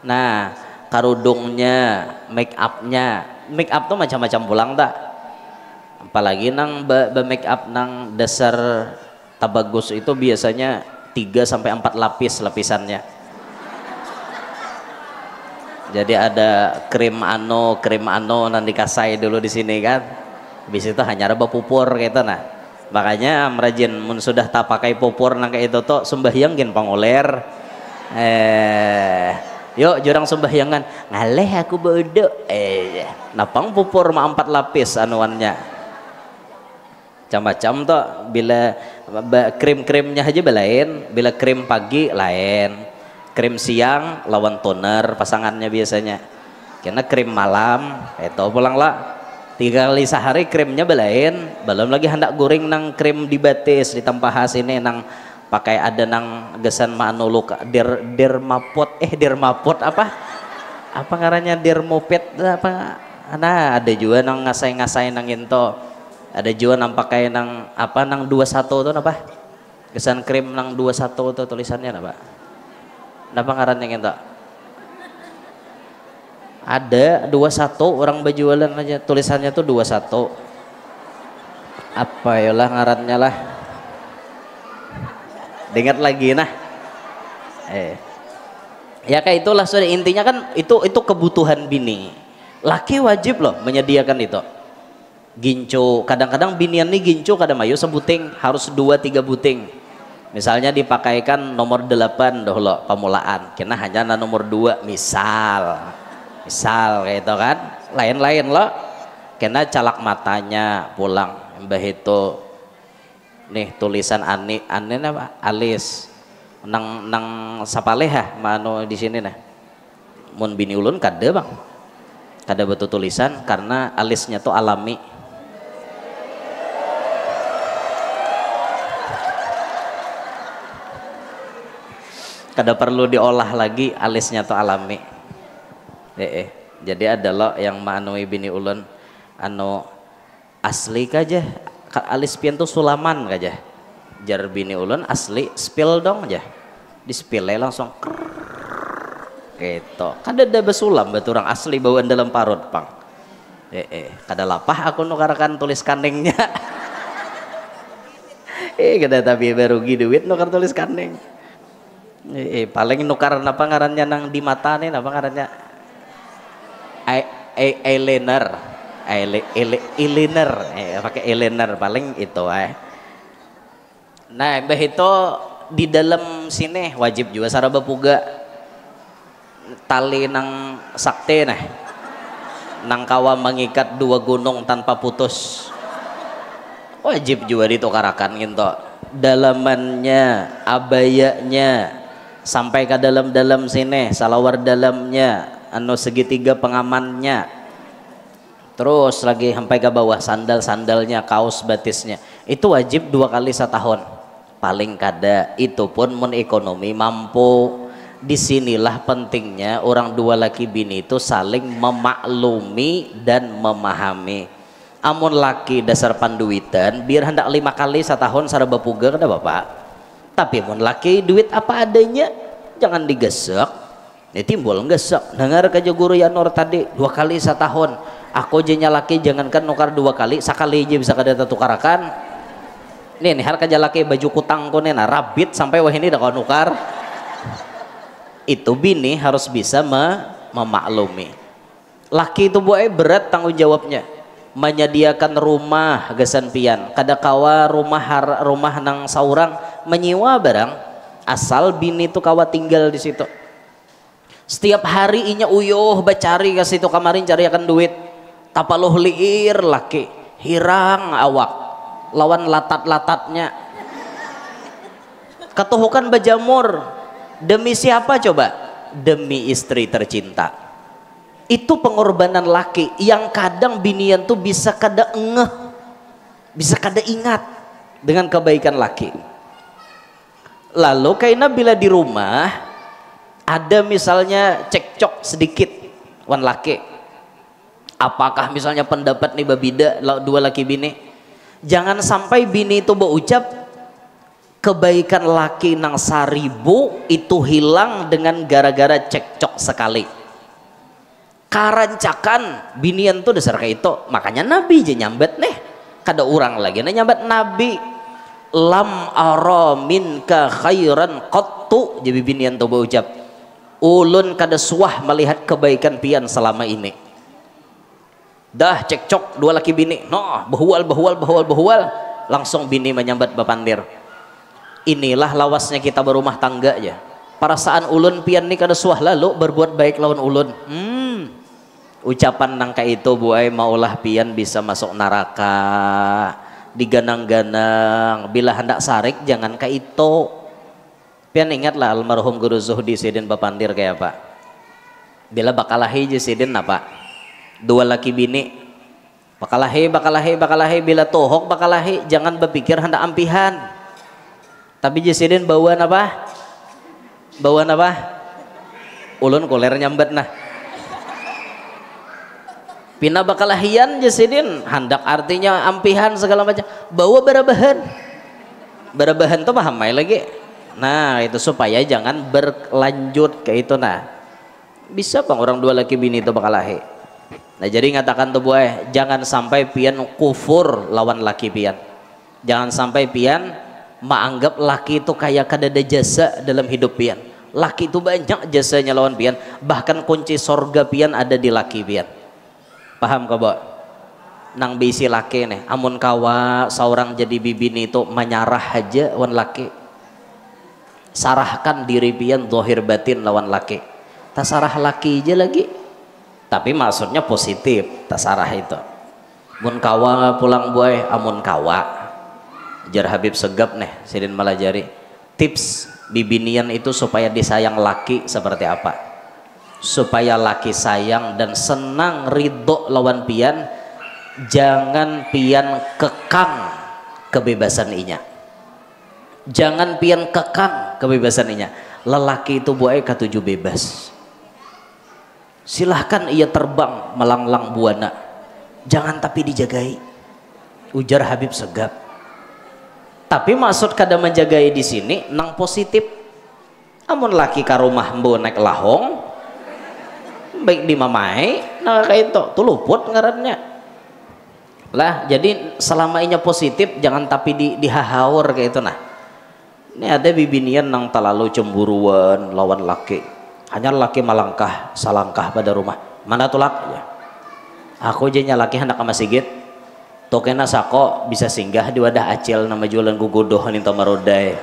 Speaker 1: Nah karudungnya make up tuh macam-macam pulang tak apalagi nang make up nang dasar tabagus itu biasanya 3-4 lapisannya. Jadi ada krim nanti kasai dulu di sini kan. Habis itu hanya ada pupur gitu nah. Makanya merajin mun sudah tak pakai pupur nang kayak itu tuh sembahyang gin pangoler. Yuk jurang sembahyangan. Ngaleh aku bodoh. Napang pupur mah 4 lapis anuannya. Macam-macam tuh bila krim-krimnya aja belain, bila krim pagi lain, krim siang lawan toner pasangannya biasanya. Karena krim malam itu pulang lah 3 kali sehari krimnya belain, belum lagi hendak goreng nang krim dibatis di tempahas ini nang pakai ada nang gesan manuluk dermapot apa ngarannya dermopet apa nah ada juga nang ngasai nang into Ada juga nampak kayak nang apa nang 21 tuh apa? Kesan krim nang 21 tuh tulisannya apa? Napa ngarannya gitu? Ada 21 orang berjualan aja tulisannya tuh 21. Apa ya lah ngarannya lah. Dengar lagi nah. Ya kayak itulah sudah intinya kan itu kebutuhan bini. Laki wajib loh menyediakan itu. Gincu, kadang-kadang binian nih gincu kadang mayu sebuting harus 2-3 buting. Misalnya dipakaikan nomor 8 dahulu pemulaan, kena hanya nomor 2 misal kayak itu kan, lain-lain loh. Kena calak matanya pulang, mbah itu nih tulisan ani apa alis nang sapaleha mano di sini nah. Mun bini ulun kada bang, kada betul tulisan karena alisnya tuh alami. Kada perlu diolah lagi, alisnya tuh alami. Jadi ada lo yang manui bini ulun anu asli kaja alis pian tuh sulaman kaja. Jar bini ulun asli spill dong aja. Di spill langsung gitu. Kada ada besulam batu orang asli bawaan dalam parut pang. Kada lapah aku nukarkan tulis kanengnya. Kada tapi berugi duit nukar tulis kaneng. Paling nukar apa ngarannya nang di mata nih apa ngarannya eyeliner pakai eyeliner paling itu nah mbah itu di dalam sini wajib juga saraba puga tali nang sakti nah nang kawa mengikat 2 gunung tanpa putus wajib juga ditukarakan gitu dalamannya abayanya sampai ke dalam sini salawar dalamnya anu segitiga pengamannya terus lagi sampai ke bawah sandalnya kaos batisnya itu wajib 2 kali setahun paling kada itu pun mun ekonomi mampu. Disinilah pentingnya orang 2 laki bini itu saling memaklumi dan memahami. Amun laki dasar panduitan biar hendak 5 kali setahun saraba puga kada bapak. Tapi mun laki duit apa adanya jangan digesek. Ini timbul gesek. Dengar kaja guru Yanur tadi 2 kali setahun. Aku jenya laki jangankan nukar 2 kali, sekali aja bisa kada tukarakan. Nih har kaja laki baju kutang ko nena rabit sampai wah ini dah kau nukar. Itu bini harus bisa memaklumi. Laki itu buat berat tanggung jawabnya. Menyediakan rumah gesan pian. Kada kawa rumah nang saurang menyewa barang asal bini itu kawa tinggal di situ. Setiap hari inya uyuh bacari ke situ kamarin cari akan duit. Tapaluh liir laki hirang awak lawan latat-latatnya. Ketuhukan bajamur demi siapa coba? Demi istri tercinta. Itu pengorbanan laki yang kadang binian tuh bisa kada ngeh, bisa kada ingat dengan kebaikan laki. Lalu kaina bila di rumah ada misalnya cekcok sedikit wan laki, apakah misalnya pendapat nih babida 2 laki bini, jangan sampai bini itu berucap kebaikan laki nang 1000 itu hilang dengan gara-gara cekcok sekali. Karancakan binian tuh dasar kayak itu, makanya Nabi je nyambet nih kada urang lagi nah nyambet Nabi lam ara minka khairan qattu jadi binian tuh berucap ulun kada suah melihat kebaikan pian selama ini. Dah cekcok 2 laki bini noh behual langsung bini menyambat bapandir. Inilah lawasnya kita berumah tangga ya. Perasaan ulun pian nih kada suah lalu berbuat baik lawan ulun. Ucapan nangka itu buai maulah pian bisa masuk neraka diganang-ganang bila hendak sarik jangan kayak itu. Pian ingatlah almarhum Guru Zuhdi Sidin Bapandir kayak apa bila bakalahi je Sidin apa 2 laki bini bakalahi bila tohok bakalahi jangan berpikir hendak ampihan tapi je Sidin bawaan apa ulun kuler nyambet nah Pina bakal hian jasidin hendak artinya ampihan segala macam bawa barabahan tuh paham lagi. Nah itu supaya jangan berlanjut ke itu. Nah bisa bang orang dua laki bini itu bakal lahi. Nah jadi ngatakan tuh buah jangan sampai pian kufur lawan laki pian, jangan sampai pian menganggap laki itu kayak kadada jasa dalam hidup pian. Laki itu banyak jasanya lawan pian, bahkan kunci sorga pian ada di laki pian. Paham kau Bo? Nang bisi laki nih amun kawa seorang jadi bibini itu menyarah aja wan laki, sarahkan diri pian zahir batin lawan laki, tak sarah laki aja lagi, tapi maksudnya positif tak sarah itu. Mun kawa pulang buai amun kawa jar Habib Segap nih sidin malajari tips bibinian itu supaya disayang laki seperti apa, supaya laki sayang dan senang ridho lawan pian. Jangan pian kekang kebebasan inya, jangan pian kekang kebebasan inya. Lelaki itu buai katuju bebas, silahkan ia terbang melanglang buana, jangan tapi dijagai, ujar Habib Segap. Tapi maksud kada menjagai di sini nang positif. Amun laki ka rumah mbo naik lahong baik di mamai nah kayak itu tuh luput ngarannya lah. Jadi selama inya positif jangan tapi dihahaur kayak itu. Nah ini ada bibinian nang terlalu cemburuan lawan laki, hanya laki malangkah salangkah pada rumah mana tuh laki ya aku jenya laki hendak sama sigit tokena sako bisa singgah di wadah acil nama jualan gugudoh ninta marodai.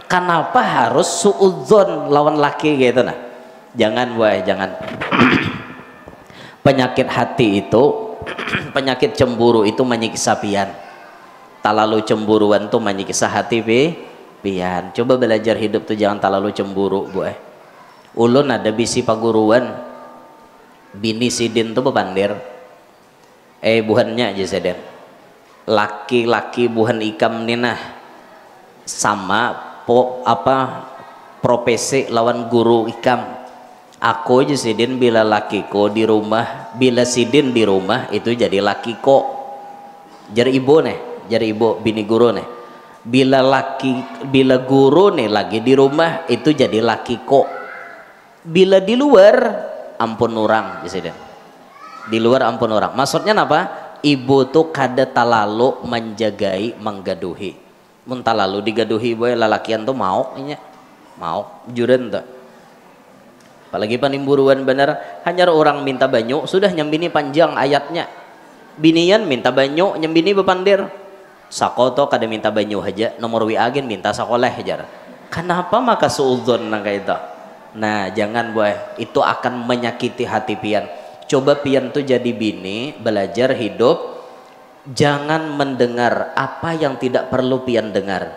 Speaker 1: Kenapa harus suudzon lawan laki gitu? Nah jangan boy, jangan. Penyakit hati itu penyakit cemburu itu menyiksa pian. Talalu cemburuan tuh menyiksa hati pian. Coba belajar hidup tuh jangan talalu cemburu boy. Ulun ada bisi paguruan bini sidin tuh bepandir buhannya aja seden laki-laki buhan ikam ninah sama profesi lawan guru ikam. Aku aja sidin bila lakiko di rumah, bila sidin di rumah itu jadi lakiko, jadi ibu nih, jadi ibu bini guru nih. Bila guru nih lagi di rumah itu jadi lakiko. Bila di luar ampun orang, sidin. Di luar ampun orang. Maksudnya apa? Ibu tuh kada talalu menjagai menggaduhi. Muntah lalu digaduhi boy lalakian tuh mau juren tuh. Apalagi panimburuan bener hanya orang minta banyu sudah nyembini panjang ayatnya. Binian minta banyu nyembini bepandir. Sakoto kada minta banyu aja nomor WA agen minta sekolah hajar. Kenapa maka suudzon nang kayak itu? Nah jangan boy itu akan menyakiti hati pian. Coba pian tuh jadi bini belajar hidup. Jangan mendengar apa yang tidak perlu pian dengar.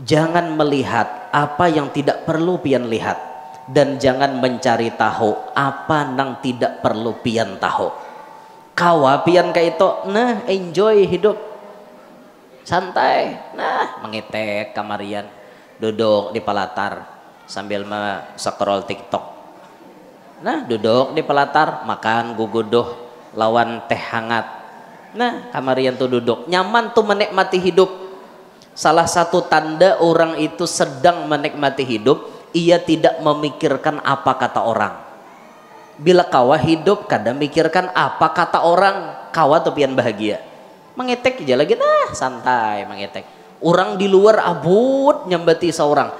Speaker 1: Jangan melihat apa yang tidak perlu pian lihat. Dan jangan mencari tahu apa nang tidak perlu pian tahu. Kawa pian kayak itu, nah enjoy hidup. Santai, nah mengitek kamarian. Duduk di palatar sambil scroll TikTok. Nah duduk di palatar makan gugudoh lawan teh hangat. Nah kamarian tuh duduk nyaman tuh menikmati hidup. Salah satu tanda orang itu sedang menikmati hidup, ia tidak memikirkan apa kata orang. Bila kawa hidup kadang mikirkan apa kata orang, kawa tuh pian bahagia. Mengetek aja lagi nah santai mengetek. Orang di luar abut nyambati seorang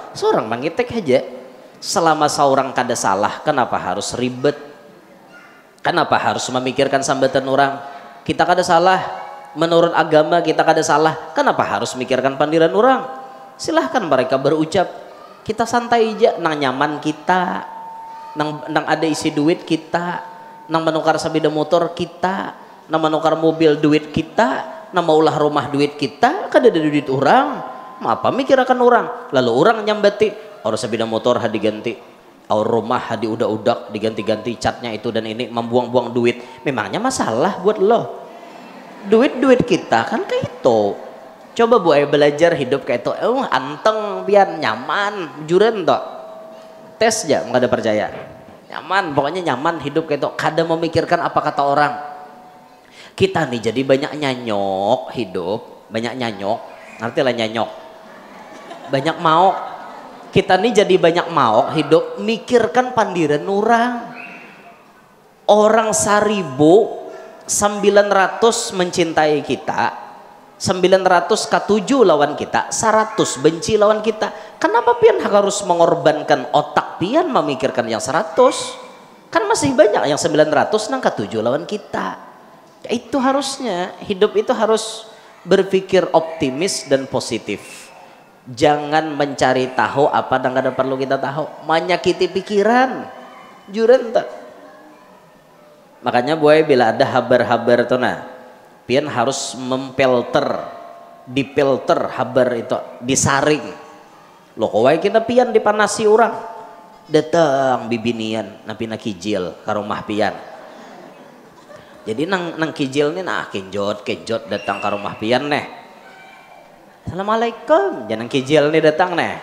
Speaker 1: mengetek aja. Selama seorang kada salah kenapa harus ribet, kenapa harus memikirkan sambatan orang? Kita kada salah menurut agama, kita kada salah kenapa harus mikirkan pandiran orang? Silahkan mereka berucap, kita santai aja nang nyaman kita, nang ada isi duit kita, nang menukar sabeda motor kita, nang menukar mobil duit kita, nang maulah rumah duit kita, kada ada duit orang. Apa mikirkan orang? Lalu orang nyambati, orang sabeda motor hadi ganti, orang rumah hadi udak-udak diganti-ganti catnya itu dan ini, membuang-buang duit. Memangnya masalah buat lo? Duit kita kan kayak itu. Coba bu belajar hidup kayak itu. Anteng biar nyaman juren toh. Tes aja nggak ada percaya. nyaman, pokoknya nyaman hidup kayak itu, kada memikirkan apa kata orang. Kita nih jadi banyak nyanyok hidup, banyak nyanyok, ngerti lah nyanyok, banyak mau. Kita nih jadi banyak mau hidup, mikirkan pandiran orang 1900 mencintai kita, 900 ke 7 lawan kita, 100 benci lawan kita. Kenapa pian harus mengorbankan otak pian memikirkan yang 100? Kan masih banyak yang 900 nang ke 7 lawan kita. Itu harusnya hidup itu harus berpikir optimis dan positif. Jangan mencari tahu apa yang kada perlu kita tahu, menyakiti pikiran juren tak. Makanya boy bila ada habar-habar tuh nah, pian harus dipelter habar itu, disaring. Loh kawai kita pian dipanasi orang, datang bibinian napi nak kijil ke rumah pian. Jadi nang kijil nih nah kenjot datang ke rumah pian neh. Assalamualaikum, jangan kijil nih datang neh.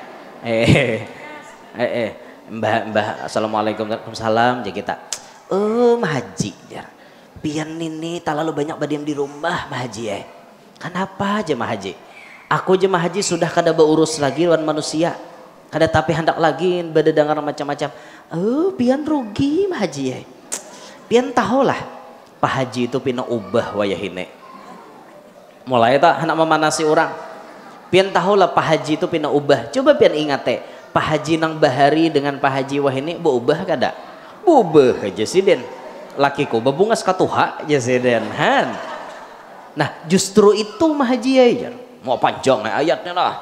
Speaker 1: Mbah assalamualaikum, waalaikumsalam jadi kita. Mahaji ya. Pian ini terlalu banyak badiam di rumah Mahaji ya. Kenapa aja Mahaji? Aku aja Mahaji sudah kada beurus lagi lawan manusia. Kada tapi hendak lagi berdengar macam-macam. Pian rugi Mahaji ya. Pian tahulah Pak Haji itu pina ubah wayahine. Mulai tak hendak memanasi orang. Pian tahulah Pak Haji itu pina ubah. Coba pian ingat Pak Haji nang bahari dengan Pak Haji wahini berubah kada? Bubah aja sih den. Lakiku babungas katuha aja sih den. Han. Nah justru itu Mah Haji ya. Mau panjang ayatnya lah.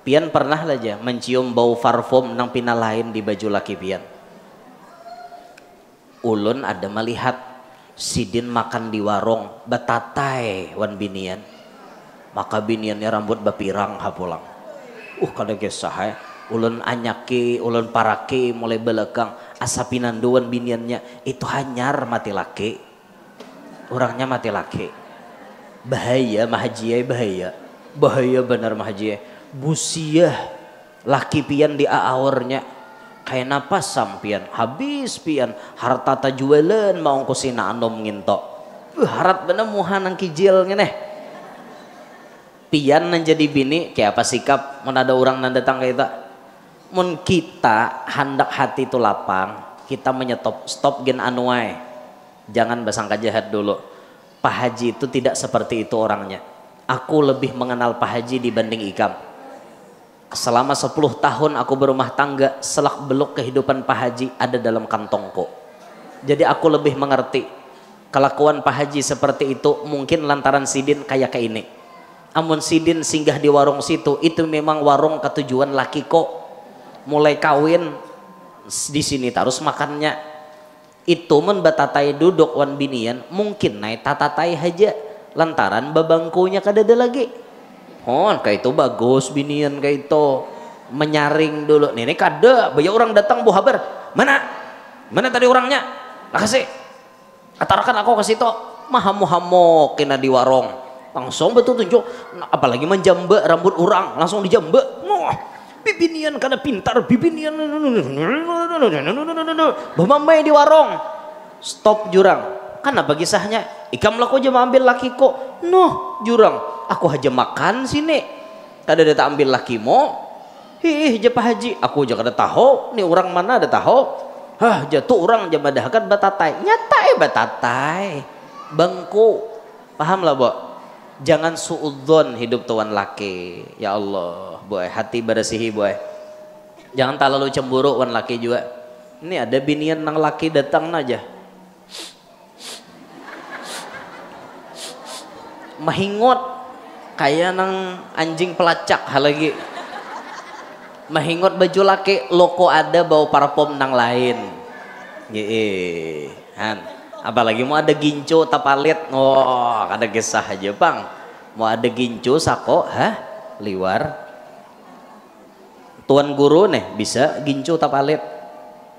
Speaker 1: Pian pernah aja mencium bau parfum nang pina lain di baju laki pian. Ulun ada melihat sidin makan di warung batatai wan binian. Maka biniannya rambut bapirang hapulang. Kada gesah ulun anyaki, ulun paraki mulai belakang asapinanduan biniannya itu hanyar mati laki. Orangnya mati laki. Bahaya Mah Haji bahaya. Bahaya benar Mah Haji. Busiah laki pian di aornya. Kayak napas sampian habis pian harta ta jualan mau kusina anom ngintok. Harat bener muhan nang kijilnya neh. Pian jadi bini kayak apa sikap mun ada orang nang datang kayak itu. Mun kita hendak hati itu lapang, kita menyetop stop gen anuai. Jangan basangka jahat dulu. Pak Haji itu tidak seperti itu orangnya. Aku lebih mengenal Pak Haji dibanding Ikam. Selama 10 tahun aku berumah tangga, selak beluk kehidupan Pak Haji ada dalam kantongku. Jadi aku lebih mengerti kelakuan Pak Haji seperti itu mungkin lantaran sidin kayak ini. Amun sidin singgah di warung situ itu memang warung ketujuan laki kok. Mulai kawin di sini terus makannya. Itu men batatai duduk wan binian mungkin naik tatatai aja lantaran babangkunya kadada lagi. Kayak itu bagus binian kayak itu menyaring dulu. Nih kada banyak orang datang bu habar. Mana tadi orangnya? Kasih. Atarakan aku kasih to. Mahamu kena di warung. Langsung betul tunjuk. Apalagi menjambak rambut orang langsung dijambak. Bibinian kada pintar bibinian. Bamamai di warung. Stop jurang. Kan apa kisahnya? Ikam laku aja ambil laki kok. Jurang. Aku aja makan sini. Kada ada tak ambil laki mo. Aja Pak Haji. Aku aja kada tahu. Nih orang mana ada tahu. Jatuh orang aja madahkan batatai. Nyata batatai. Bangku. Paham lah Bo? Jangan suudzon hidup tuan laki. Ya Allah, boy, hati bersihi boy. Jangan terlalu cemburu wan laki juga. Ini ada binian nang laki datang aja. Mahingot kayak nang anjing pelacak hal lagi. Mahingot baju laki loko ada bau parfum nang lain. Han. Apalagi mau ada gincu tapalit, ada kisah aja bang. Mau ada gincu sako, liwar. Tuan guru nih bisa gincu tapalit.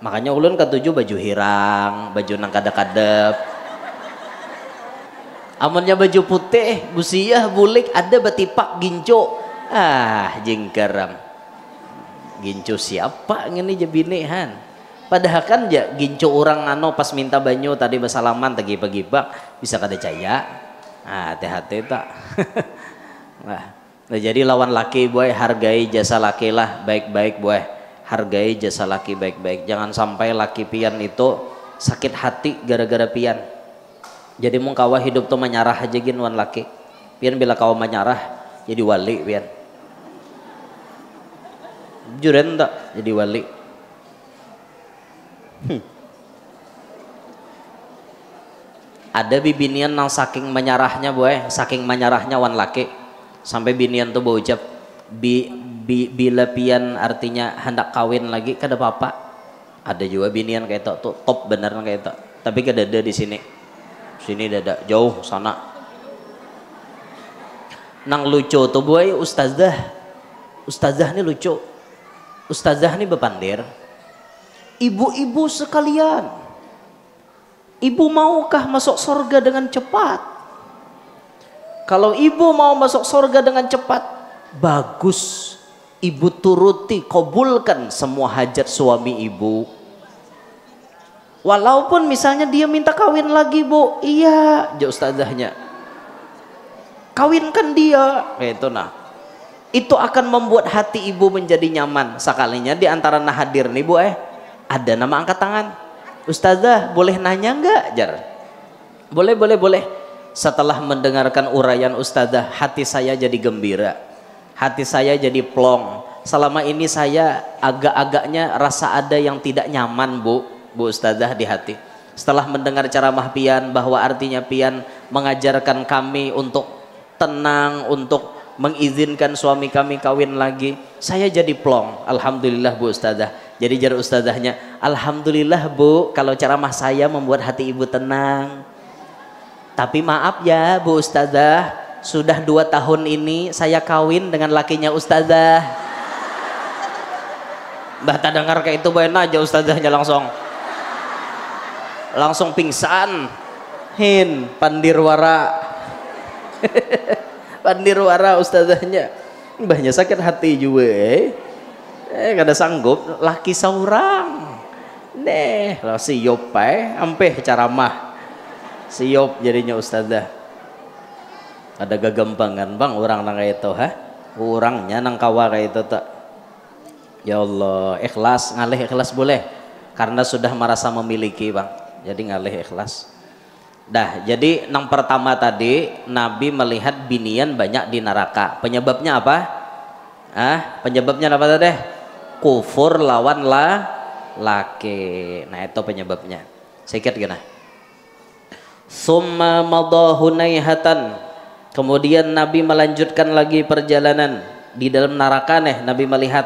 Speaker 1: Makanya ulun ketujuh baju hirang, baju nang kadep-kadep. Amunnya baju putih, busiah bulik ada batipak gincu. Jingkeram. Gincu siapa ngini jebini han? Padahal kan ya gincu orang anu pas minta banyu tadi bersalaman tegi pagibak bisa kada caya. Nah, hati-hati tak. Nah, jadi lawan laki boy hargai jasa laki lah baik-baik boy. Hargai jasa laki baik-baik. Jangan sampai laki pian itu sakit hati gara-gara pian. Jadi mau kawa hidup tuh menyarah aja gin wan laki. Pian bila kawa menyarah jadi wali pian. Juren tak jadi wali. Ada bibinian nang saking menyarahnya boy, saking menyarahnya wan laki sampai binian tuh berucap bila pian artinya hendak kawin lagi kada apa-apa. Ada juga binian kayak itu tuh top bener kayak itu. Tapi kada ada di sini. Sini dada jauh sana. Nang lucu tuh boy ustazah. Ustazah ini lucu. Ustazah ini bepandir. Ibu-ibu sekalian, ibu maukah masuk surga dengan cepat? Kalau ibu mau masuk surga dengan cepat, bagus. Ibu turuti, kabulkan semua hajat suami ibu. Walaupun misalnya dia minta kawin lagi bu, iya, jauh ustazahnya. Kawinkan dia, itu nah. Itu akan membuat hati ibu menjadi nyaman. Sekalinya di antara nah hadir nih bu ada nama angkat tangan. Ustazah boleh nanya enggak jar? Boleh. Setelah mendengarkan uraian ustazah, hati saya jadi gembira, hati saya jadi plong. Selama ini saya agak-agaknya rasa ada yang tidak nyaman bu ustazah di hati. Setelah mendengar ceramah pian bahwa artinya pian mengajarkan kami untuk tenang, untuk mengizinkan suami kami kawin lagi, saya jadi plong. Alhamdulillah bu ustazah. Jadi jar ustazahnya, alhamdulillah bu kalau ceramah saya membuat hati ibu tenang. Tapi maaf ya bu ustazah, sudah 2 tahun ini saya kawin dengan lakinya ustazah. Mbah tak dengar kayak itu bayan aja ustazahnya langsung pingsan. Pandirwara. Pandirwara ustazahnya. Mbahnya sakit hati juga kada sanggup laki seorang siop ampe ceramah siop jadinya ustazah. Ada gagampangan bang orang nang kayak itu orangnya nang kawa kayak itu tak. Ya Allah ikhlas ngalih ikhlas boleh karena sudah merasa memiliki bang, jadi ngalih ikhlas dah. Jadi nang pertama tadi Nabi melihat binian banyak di neraka. Penyebabnya apa? Penyebabnya apa tadi? Kufur lawan laki. Nah itu penyebabnya. Sikit gana. Summa madahunayhatan. Kemudian Nabi melanjutkan lagi perjalanan di dalam neraka nih. Nabi melihat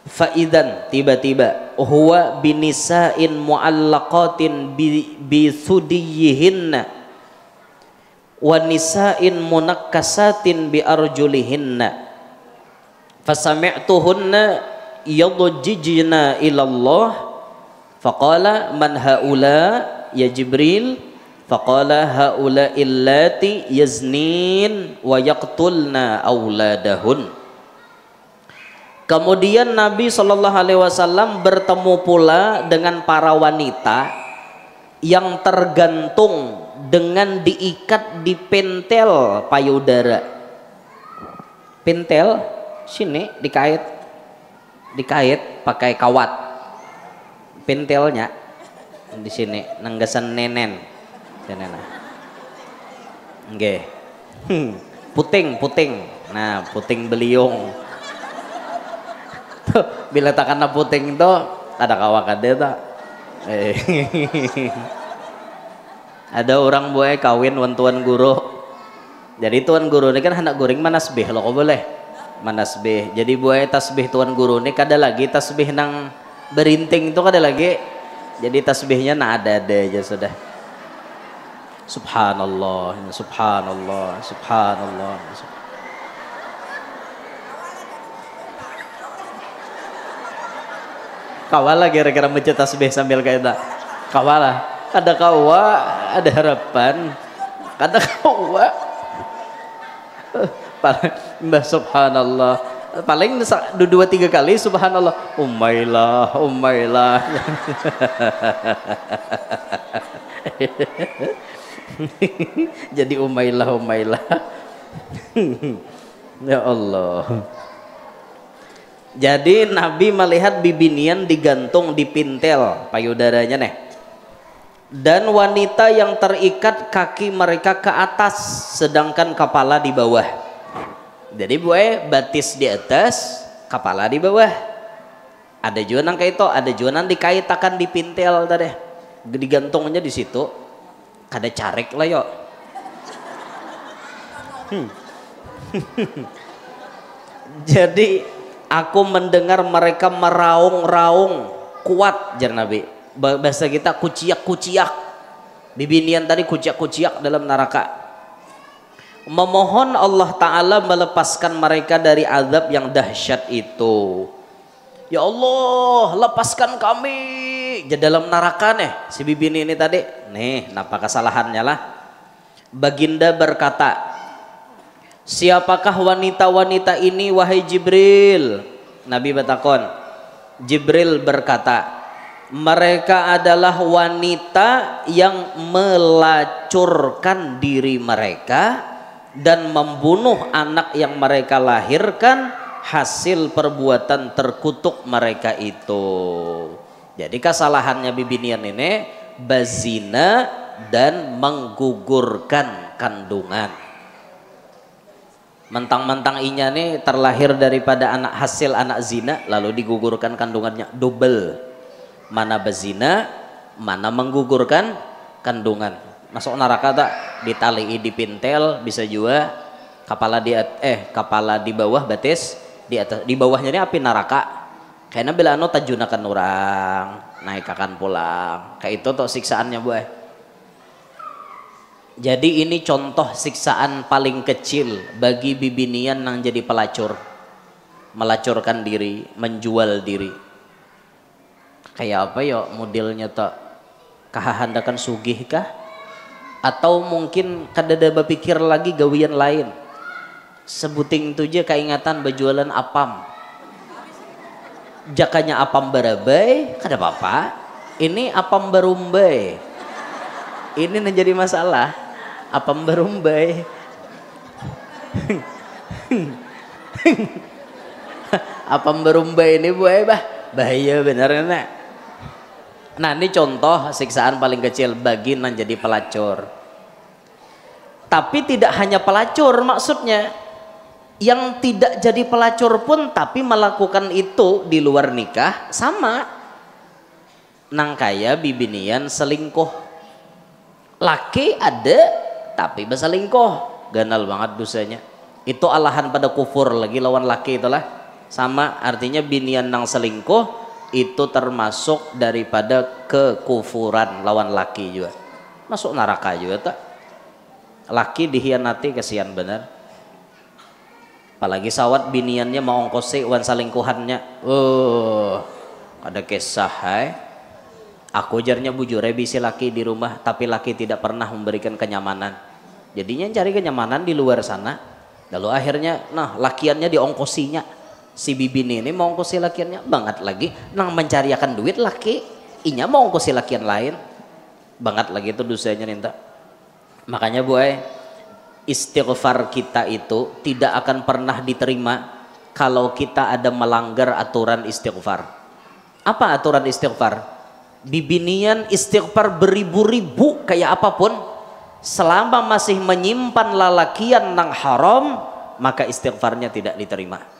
Speaker 1: faidan tiba-tiba huwa binisa'in mu'allaqatin bisudiyihinna wa nisa'in munakkasatin bi arjulihinna fasami'tuhunna yadjijna ilallah faqala man haula ya Jibril faqala haula illati yaznin wa yaqtulna auladahun. Kemudian Nabi SAW bertemu pula dengan para wanita yang tergantung dengan diikat di pentel payudara. Pentel sini dikait pakai kawat. Pentelnya di sini nanggasan nenen. Nggih. Puting. Nah, puting beliung. Tuh, bila takkan puting itu ada kawak ada tak? Ada orang buat kawin wan tuan guru. Jadi tuan guru ini kan hendak goreng manasbih lo kok boleh. Manasbih. Jadi buat tasbih tuan guru ini kada lagi tasbih nang berinting itu kada lagi. Jadi tasbihnya ada aja sudah. Subhanallah. Kawalah kira-kira baca tasbih sambil kayak tak. Kawalah. Ada kawa, ada harapan. Ada kawa. Mbah subhanallah. paling 2-3 kali subhanallah Umailah Umailah. Jadi Umailah Umailah. Ya Allah. Jadi Nabi melihat bibinian digantung di pintel payudaranya nih. Dan wanita yang terikat kaki mereka ke atas sedangkan kepala di bawah. Jadi batis di atas, kepala di bawah. Ada juga nang kayak itu, ada juga nang dikaitakan di pintel tadi. Digantungnya di situ. Kada carek lah yo. Jadi aku mendengar mereka meraung-raung kuat jar Nabi. Bahasa kita kuciak-kuciak. Bibinian tadi kuciak-kuciak dalam neraka. Memohon Allah Ta'ala melepaskan mereka dari azab yang dahsyat itu. Ya Allah, lepaskan kami. Jadi dalam neraka nih si bibini ini tadi. Nih, napa kesalahannya lah. Baginda berkata, siapakah wanita-wanita ini wahai Jibril? Nabi bertakon. Jibril berkata, mereka adalah wanita yang melacurkan diri mereka dan membunuh anak yang mereka lahirkan hasil perbuatan terkutuk mereka itu. Jadi kesalahannya bibinian ini bazina dan menggugurkan kandungan. Mentang-mentang inya nih terlahir daripada hasil anak zina lalu digugurkan kandungannya double. Mana bezina, mana menggugurkan kandungan. Masuk neraka tak ditali di pintel bisa juga kepala di bawah batis di atas, di bawahnya ini api neraka. Kayaknya bila anu tajunakan orang naik akan pulang. Kayak itu tuh siksaannya buah. Jadi ini contoh siksaan paling kecil bagi bibinian yang jadi pelacur, melacurkan diri, menjual diri. Kayak apa ya modelnya tak kahandakan sugih kah? Atau mungkin kadada berpikir lagi gawian lain. Sebuting itu aja keingatan berjualan apam. Jakanya apam berabai, kada apa-apa. Ini apam berumbai. Ini menjadi masalah. Apam berumbai. Apam berumbai ini bahaya benar nak. Nah ini contoh siksaan paling kecil bagi yang jadi pelacur. Tapi tidak hanya pelacur maksudnya. Yang tidak jadi pelacur pun tapi melakukan itu di luar nikah sama. Nang kaya bibinian selingkuh. Laki ada tapi berselingkuh. Ganal banget dosanya. Itu alahan pada kufur lagi lawan laki itulah. Sama artinya binian nang selingkuh itu termasuk daripada kekufuran lawan laki juga. Masuk neraka juga tak. Laki dihianati kesian benar. Apalagi sawat biniannya mau ongkosi wan selingkuhannya. Ada kisah aku jarnya bujur bisi laki di rumah tapi laki tidak pernah memberikan kenyamanan. Jadinya cari kenyamanan di luar sana. Lalu akhirnya lakiannya diongkosinya. Si bibini ini mau ongkosi lakiannya banget lagi nang mencariakan duit laki inya mau ongkosi lakian lain banget lagi itu dosanya ninta. Makanya istighfar kita itu tidak akan pernah diterima kalau kita ada melanggar aturan istighfar. Apa aturan istighfar? Bibinian istighfar beribu-ribu kayak apapun selama masih menyimpan lalakian nang haram maka istighfarnya tidak diterima.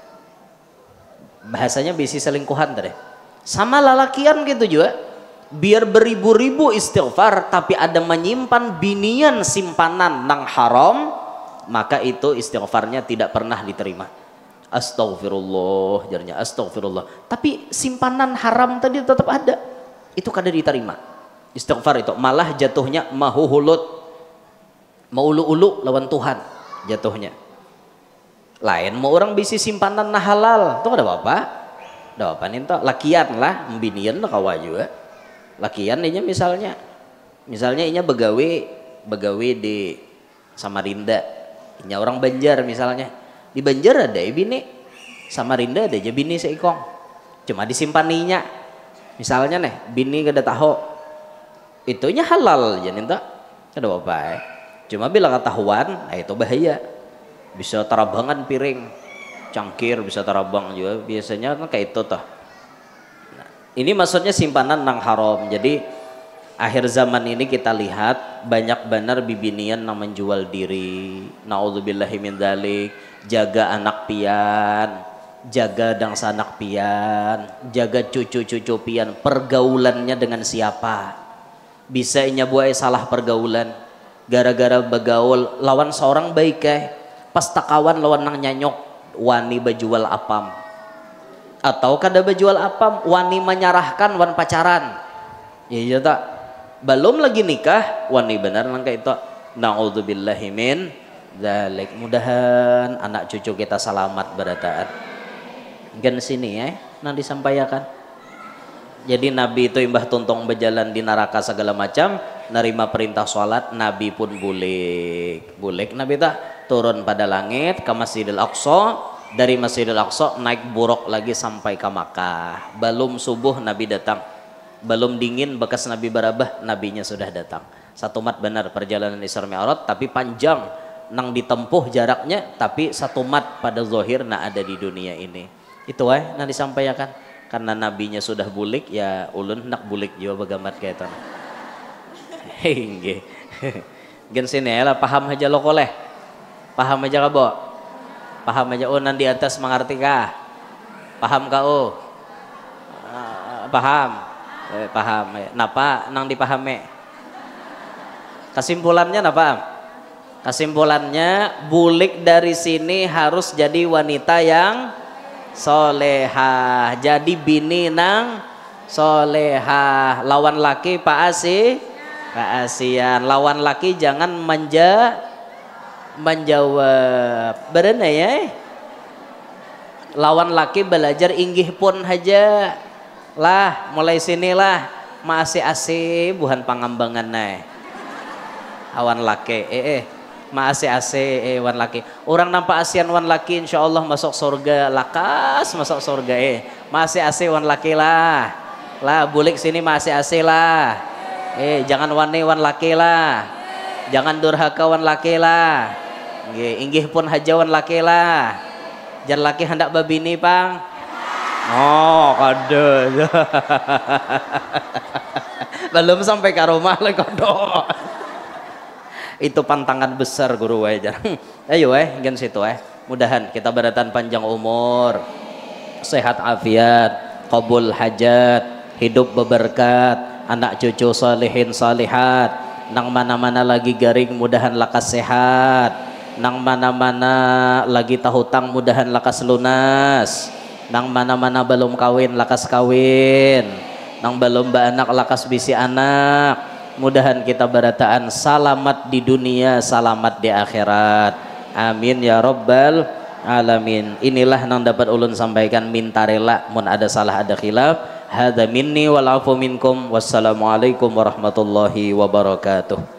Speaker 1: Bahasanya bisi selingkuhan tadi. Sama lalakian gitu juga. Biar beribu-ribu istighfar tapi ada menyimpan binian simpanan nang haram, maka itu istighfarnya tidak pernah diterima. Astagfirullah, jarnya astagfirullah. Tapi simpanan haram tadi tetap ada. Itu kada diterima. Istighfar itu malah jatuhnya mahuhulut. Maulu-ulu lawan Tuhan jatuhnya. Lain mau orang bisi simpanan nah halal itu ada apa? Ada apa nih toh? Lakian lah, membinian lah kawa juga. Lakian inya misalnya inya begawe di Samarinda, inya orang Banjar misalnya. Di Banjar ada bini Samarinda ada aja bini seikong, cuma disimpaninya. Misalnya nih bini kada tahu itunya halal jadi tak kada apa-apa cuma bila ketahuan itu bahaya, bisa terabangan piring cangkir, bisa terabang juga biasanya kan kayak itu toh. Nah, ini maksudnya simpanan nang haram. Jadi akhir zaman ini kita lihat banyak benar bibinian yang menjual diri, naudzubillahi min dzalik, jaga anak pian, jaga dangsa anak pian, jaga cucu-cucu pian, pergaulannya dengan siapa. Bisa inya buai salah pergaulan, gara-gara begaul lawan seorang baik pas takawan lawan nang nyanyok, wani bajual apam. Atau kada bajual apam, wani menyarahkan wan pacaran. Ya tak, belum lagi nikah, wani benar nang kayak itu. Naudzubillahi min dzalik. Mudahan anak cucu kita selamat berataan. Gen sini nang disampaikan. Jadi Nabi itu imbah tuntong berjalan di neraka segala macam, nerima perintah sholat, Nabi pun bulik Nabi tak turun pada langit ke Masjidil Aqsa, dari Masjidil Aqsa naik buruk lagi sampai ke Makkah. Belum subuh Nabi datang, belum dingin bekas Nabi barabah, Nabinya sudah datang. Satu mat benar perjalanan Isra Mi'raj, tapi panjang nang ditempuh jaraknya, tapi satu mat pada zahir nak ada di dunia ini. Itu nang disampaikan karena nabinya sudah bulik ya ulun nak bulik juga bagamat kayak itu. Hingge. Gen sini lah paham aja lo koleh. Paham aja kabo. Paham aja oh nanti atas mengerti kah? Paham kah oh? Paham. Paham. Napa nang dipahami? Kesimpulannya napa? Kesimpulannya bulik dari sini harus jadi wanita yang solehah, jadi bini nang solehah. Lawan laki Pak Asian, lawan laki jangan menjawab bener ya. Lawan laki belajar inggih pun haja lah, mulai sinilah masih buhan pangambangan awan laki masih wan laki. Orang nampak ASEAN wan laki insyaallah masuk surga, lakas masuk surga masih wan laki lah bulik sini masih lah jangan wani wan laki lah, jangan durhaka wan laki lah inggih pun haja wan laki lah, jangan laki hendak babini pang oh kado belum sampai ke rumah lah kado. Itu pantangan besar guru wajar. Ayo gen situ mudahan kita beratan panjang umur, sehat afiat, qabul hajat, hidup berberkat, anak cucu salihin salihat, nang mana-mana lagi garing mudahan lakas sehat, nang mana-mana lagi tahutang mudahan lakas lunas, nang mana-mana belum kawin lakas kawin, nang belum anak lakas bisi anak. Mudahan kita berataan salamat di dunia, salamat di akhirat. Amin ya rabbal alamin. Inilah yang dapat ulun sampaikan, minta rela mun ada salah ada khilaf. Hadza minni wal afu minkum. Wassalamualaikum warahmatullahi wabarakatuh.